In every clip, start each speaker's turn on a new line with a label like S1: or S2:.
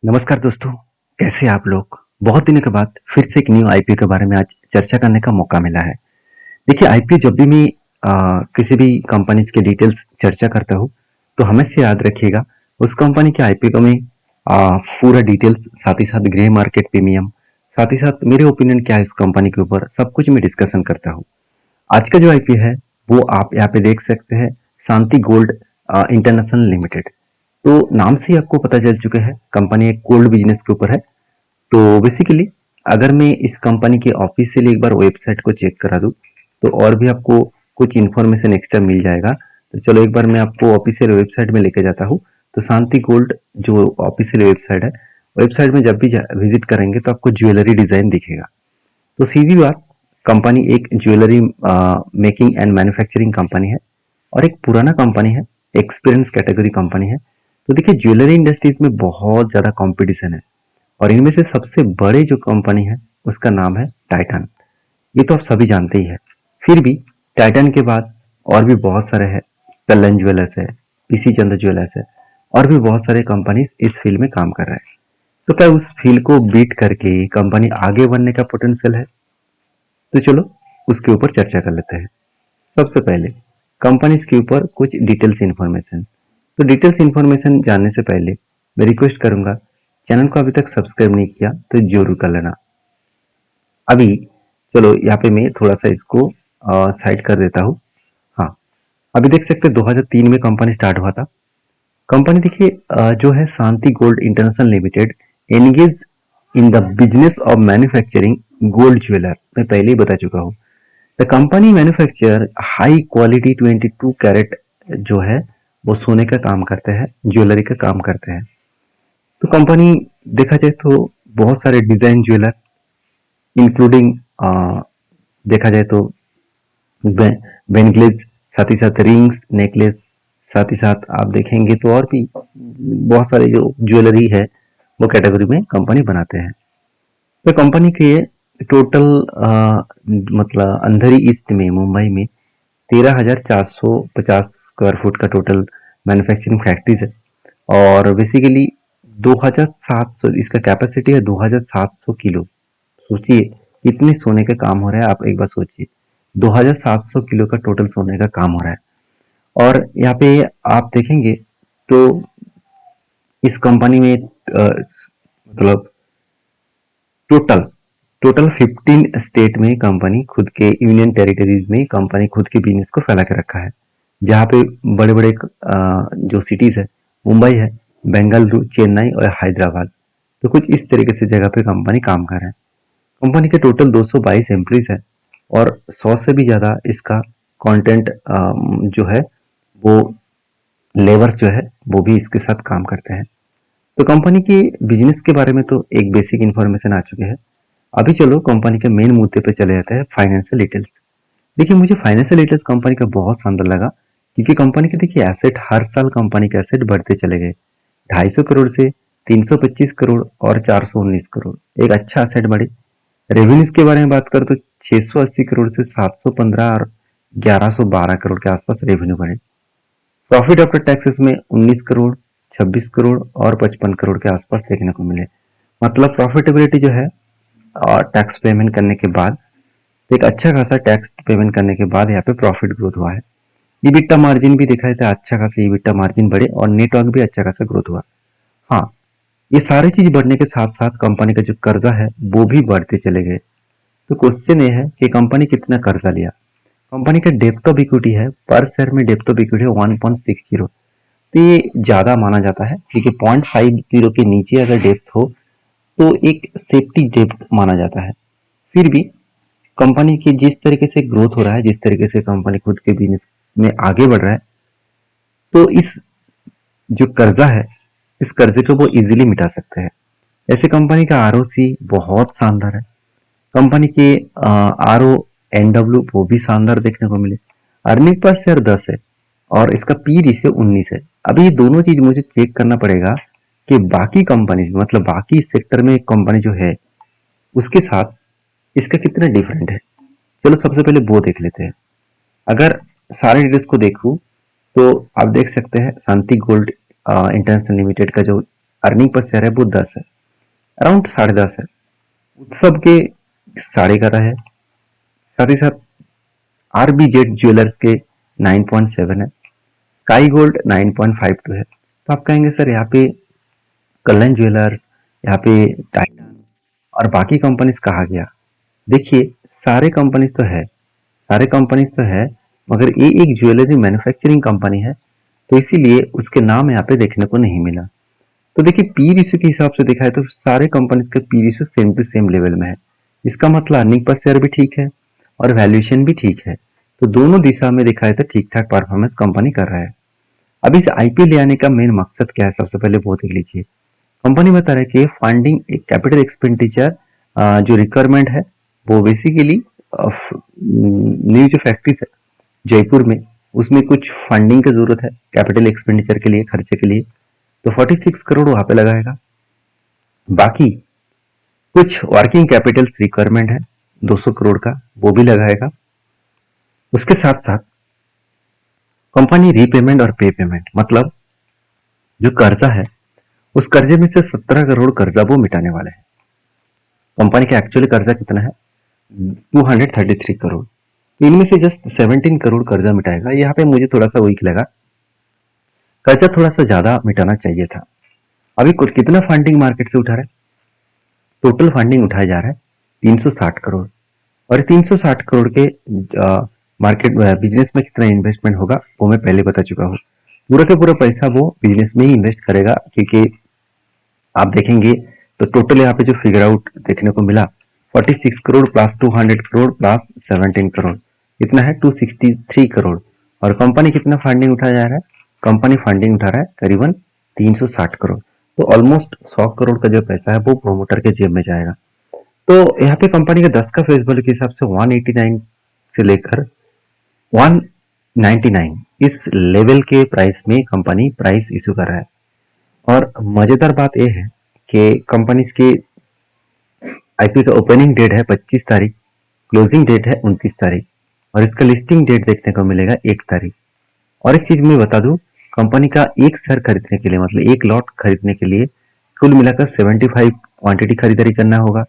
S1: नमस्कार दोस्तों, कैसे हैं आप लोग? बहुत दिनों के बाद फिर से एक न्यू आईपीओ के बारे में आज चर्चा करने का मौका मिला है। देखिए आईपीओ जब भी मैं किसी भी कंपनीज के डिटेल्स चर्चा करता हूँ, तो हमेशा याद रखिएगा उस कंपनी के आईपीओ में पूरा डिटेल्स साथ ही साथ ग्रे मार्केट प्रीमियम, साथ ही साथ मेरे ओपिनियन क्या है इस कंपनी के ऊपर सब कुछ मैं डिस्कशन करता हूँ। आज का जो आईपीओ है वो आप यहाँ पे देख सकते हैं शांति गोल्ड इंटरनेशनल लिमिटेड। तो नाम से ही आपको पता चल चुका है कंपनी एक गोल्ड बिजनेस के ऊपर है। तो बेसिकली अगर मैं इस कंपनी के ऑफिशियल एक बार वेबसाइट को चेक करा दूँ तो और भी आपको कुछ इन्फॉर्मेशन एक्स्ट्रा मिल जाएगा। तो चलो एक बार मैं आपको ऑफिशियल वेबसाइट में लेके जाता हूँ। तो शांति गोल्ड जो ऑफिशियल वेबसाइट है, वेबसाइट में जब भी विजिट करेंगे तो आपको ज्वेलरी डिजाइन दिखेगा। तो सीधी बात, कंपनी एक jewellery making and manufacturing company है और एक पुराना कंपनी है, एक्सपीरियंस कैटेगरी कंपनी है। तो देखिए ज्वेलरी इंडस्ट्रीज में बहुत ज़्यादा कंपटीशन है और इनमें से सबसे बड़े जो कंपनी है उसका नाम है टाइटन। ये तो आप सभी जानते ही है। फिर भी टाइटन के बाद और भी बहुत सारे हैं, कल्याण ज्वेलर्स है, पीसी चंद्र ज्वेलर्स है और भी बहुत सारे कंपनीज इस फील्ड में काम कर रहे हैं। तो क्या उस फील्ड को बीट करके कंपनी आगे बढ़ने का पोटेंशियल है? तो चलो उसके ऊपर चर्चा कर लेते हैं। सबसे पहले कंपनीज के ऊपर कुछ डिटेल्स इन्फॉर्मेशन। तो डिटेल्स इन्फॉर्मेशन जानने से पहले मैं रिक्वेस्ट करूंगा, चैनल को अभी तक सब्सक्राइब नहीं किया तो जरूर कर लेना। अभी चलो यहाँ पे मैं थोड़ा सा इसको साइड कर देता हूँ। हाँ, अभी देख सकते हैं 2003 में कंपनी स्टार्ट हुआ था। कंपनी देखिए जो है Shanti gold international limited engage in the business of manufacturing gold jeweller. मैं पहले ही बता चुका हूँ। The company manufacture high quality 22 carat जो है वो सोने का काम करते हैं, ज्वेलरी का काम करते हैं। तो कंपनी देखा जाए तो बहुत सारे डिजाइन ज्वेलर इंक्लूडिंग देखा जाए तो बेंगलेज, साथ ही साथ रिंग्स नेकलेस, साथ ही साथ आप देखेंगे तो और भी बहुत सारे जो ज्वेलरी है वो कैटेगरी में कंपनी बनाते हैं। तो कंपनी के टोटल मतलब अंधेरी ईस्ट में मुंबई में 13,450 स्क्वायर फुट का टोटल मैन्युफैक्चरिंग फैक्ट्रीज है और बेसिकली 2,700 इसका कैपेसिटी है 2,700 किलो। सोचिए कितने सोने का काम हो रहा है, आप एक बार सोचिए 2,700 किलो का टोटल सोने का काम हो रहा है। और यहाँ पे आप देखेंगे तो इस कंपनी में मतलब टोटल टोटल 15 स्टेट में कंपनी खुद के यूनियन टेरिटरीज में कंपनी खुद के बिजनेस को फैला के रखा है। जहाँ पे बड़े बड़े जो सिटीज है, मुंबई है, बेंगलुरु, चेन्नई और हैदराबाद। तो कुछ इस तरीके से जगह पे कंपनी काम कर रहा है। कंपनी के टोटल 222 एम्प्लॉइज है और 100 से भी ज़्यादा इसका कंटेंट जो है वो लेबर्स जो है वो भी इसके साथ काम करते हैं। तो कंपनी की बिजनेस के बारे में तो एक बेसिक इन्फॉर्मेशन आ चुके हैं। अभी चलो कंपनी के मेन मुद्दे पे चले जाते हैं, फाइनेंशियल डिटेल्स। देखिए मुझे फाइनेंशियल डिटेल्स कंपनी का बहुत शानदार लगा क्योंकि कंपनी के देखिए एसेट हर साल कंपनी के एसेट बढ़ते चले गए। 250 करोड़ से 325 करोड़ और 419 करोड़, एक अच्छा एसेट बढ़े। रेवेन्यूज के बारे में बात करें तो 680 करोड़ से 715 और 1112 करोड़ के आसपास रेवेन्यू बढ़े। प्रॉफिट आफ्टर टैक्सेस में 19 करोड़, 26 करोड़ और 55 करोड़ के आसपास देखने को मिले। मतलब प्रॉफिटेबिलिटी जो है और टैक्स पेमेंट करने के बाद, एक अच्छा खासा टैक्स पेमेंट करने के बाद यहाँ पे प्रॉफिट ग्रोथ हुआ है। ईबिटा मार्जिन भी देखा जाता है, अच्छा खासा ईबिटा मार्जिन बढ़े और नेटवर्क भी अच्छा खासा ग्रोथ हुआ। हाँ, ये सारी चीज बढ़ने के साथ साथ कंपनी का जो कर्जा है वो भी बढ़ते चले गए। तो क्वेश्चन ये है कि कंपनी कितना कर्जा लिया। कंपनी का डेप्थ ऑफ इक्विटी है, पर शेयर में डेप्थ ऑफ इक्विटी है 1.60। तो ये ज्यादा माना जाता है क्योंकि 0.50 के नीचे अगर डेप्थ हो तो एक सेफ्टी डेप्थ माना जाता है। फिर भी कंपनी की जिस तरीके से ग्रोथ हो रहा है, जिस तरीके से कंपनी खुद के बिजनेस में आगे बढ़ रहा है, तो इस जो कर्जा है इस कर्जे को वो इजीली मिटा सकते हैं। ऐसे कंपनी का आरओसी बहुत शानदार है। कंपनी के आरओ एनडब्ल्यू वो भी शानदार देखने को मिले। अर्निंग पर शेयर 10 है और इसका पी रेशियो 19 है। अभी ये दोनों चीज मुझे चेक करना पड़ेगा कि बाकी कंपनी मतलब बाकी सेक्टर में कंपनी जो है उसके साथ इसका कितना डिफरेंट है। चलो सबसे पहले वो देख लेते हैं। अगर सारे डिटेल्स को देखूं तो आप देख सकते हैं शांति गोल्ड इंटरनेशनल लिमिटेड का जो अर्निंग पर शेयर है वो 10 है, अराउंड 10.5 है। उत्सव के 11.5 है। साथ ही साथ आरबीजेड ज्वेलर्स के 9.7 है। स्काई गोल्ड 9.52 है। तो आप कहेंगे सर यहाँ पे कल्याण ज्वेलर्स, यहाँ पे टाइटन और बाकी कंपनीज कहा गया। देखिए सारे कंपनीज तो है, सारे कंपनीज तो है, मगर ये एक ज्वेलरी मैन्युफैक्चरिंग कंपनी है, तो इसीलिए उसके नाम यहाँ पे देखने को नहीं मिला। तो देखिए पी रेशियो के हिसाब से देखा है तो सारे कंपनीज का P ratio same to same level में है। इसका मतलब अर्निंग पर शेयर भी ठीक है और वैल्यूएशन भी ठीक है। तो दोनों दिशा में देखा है तो ठीक ठाक परफॉर्मेंस कंपनी कर रहा है। अब इस आईपीओ ले आने का मेन मकसद क्या है, सबसे पहले वो देख लीजिए। कंपनी बता रहा है कि फंडिंग एक कैपिटल एक्सपेंडिचर जो रिक्वायरमेंट है वो बेसिकली न्यू जो फैक्ट्रीज है जयपुर में, उसमें कुछ फंडिंग की जरूरत है कैपिटल एक्सपेंडिचर के लिए, खर्चे के लिए। तो 46 करोड़ वहां पे लगाएगा। बाकी कुछ वर्किंग कैपिटल्स रिक्वायरमेंट है 200 करोड़ का, वो भी लगाएगा। उसके साथ साथ कंपनी रीपेमेंट और पे पेमेंट, मतलब जो कर्जा है उस कर्जे में से 17 करोड़ कर्जा वो मिटाने वाले हैं। कंपनी का एक्चुअली कर्जा कितना है, 233 करोड़। इनमें से जस्ट 17 करोड़ कर्जा मिटाएगा। यहाँ पे मुझे थोड़ा सा वीक लगा, कर्जा थोड़ा सा ज्यादा मिटाना चाहिए था। अभी कुछ कितना फंडिंग मार्केट से उठा रहा है, टोटल फंडिंग उठाया जा रहा है 360 करोड़। और 360 करोड़ के मार्केट बिजनेस में कितना इन्वेस्टमेंट होगा वो मैं पहले बता चुका हूँ। पूरा का पूरा पैसा वो बिजनेस में ही इन्वेस्ट करेगा, क्योंकि आप देखेंगे तो टोटल यहाँ पे जो फिगर आउट देखने को मिला 46 करोड़ प्लस 200 करोड़ प्लस 17 करोड़, इतना है 263 करोड़। और कंपनी कितना फंडिंग उठाया जा रहा है, कंपनी फंडिंग उठा रहा है करीबन 360 करोड़। तो ऑलमोस्ट 100 करोड़ का जो पैसा है वो प्रोमोटर के जेब में जाएगा। तो यहाँ पे कंपनी का 10 का फेस वैल्यू के हिसाब से 189 से लेकर 199 इस लेवल के प्राइस में कंपनी प्राइस इश्यू कर रहा है। और मजेदार बात यह है कि कंपनी के आईपीओ का ओपनिंग डेट है 25 तारीख, क्लोजिंग डेट है 29 तारीख और इसका लिस्टिंग डेट देखने को मिलेगा 1 तारीख। और एक चीज मैं बता दूं, कंपनी का एक शेयर खरीदने के लिए, मतलब एक लॉट खरीदने के लिए कुल मिलाकर 75 क्वांटिटी खरीदारी करना होगा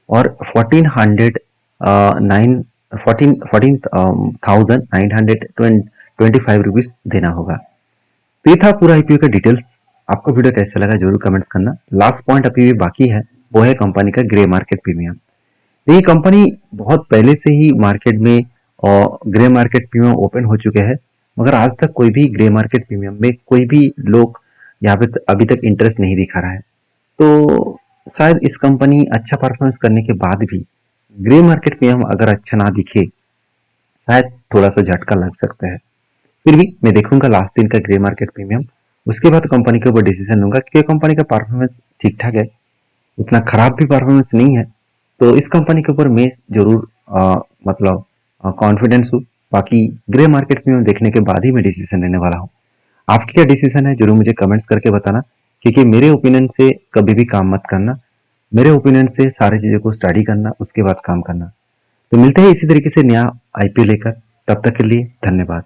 S1: और 14,925 रुपीज देना होगा। तो ये था पूरा आईपीओ का डिटेल्स। आपको वीडियो कैसा लगा जरूर कमेंट्स करना। लास्ट पॉइंट अभी भी बाकी है, वो है कंपनी का ग्रे मार्केट प्रीमियम। तो ये कंपनी बहुत पहले से ही मार्केट में और ग्रे मार्केट प्रीमियम ओपन हो चुके हैं, मगर आज तक कोई भी ग्रे मार्केट प्रीमियम में कोई भी लोग यहाँ पे अभी तक इंटरेस्ट नहीं दिखा रहा है। तो शायद इस कंपनी अच्छा परफॉर्मेंस करने के बाद भी ग्रे मार्केट प्रीमियम अगर अच्छा ना दिखे, शायद थोड़ा सा झटका लग सकता है। फिर भी मैं देखूंगा लास्ट दिन का ग्रे मार्केट प्रीमियम, उसके बाद कंपनी के ऊपर डिसीजन लूंगा, क्योंकि कंपनी का परफॉर्मेंस ठीक ठाक है, उतना खराब भी परफॉर्मेंस नहीं है। तो इस कंपनी के ऊपर मैं जरूर मतलब कॉन्फिडेंस हूँ। बाकी ग्रे मार्केट प्रीमियम देखने के बाद ही मैं डिसीजन लेने वाला हूँ। आपकी क्या डिसीजन है जरूर मुझे कमेंट्स करके बताना, क्योंकि मेरे ओपिनियन से कभी भी काम मत करना, मेरे ओपिनियन से सारी चीजों को स्टडी करना, उसके बाद काम करना। तो मिलते हैं इसी तरीके से नया आईपीओ लेकर, तब तक के लिए धन्यवाद।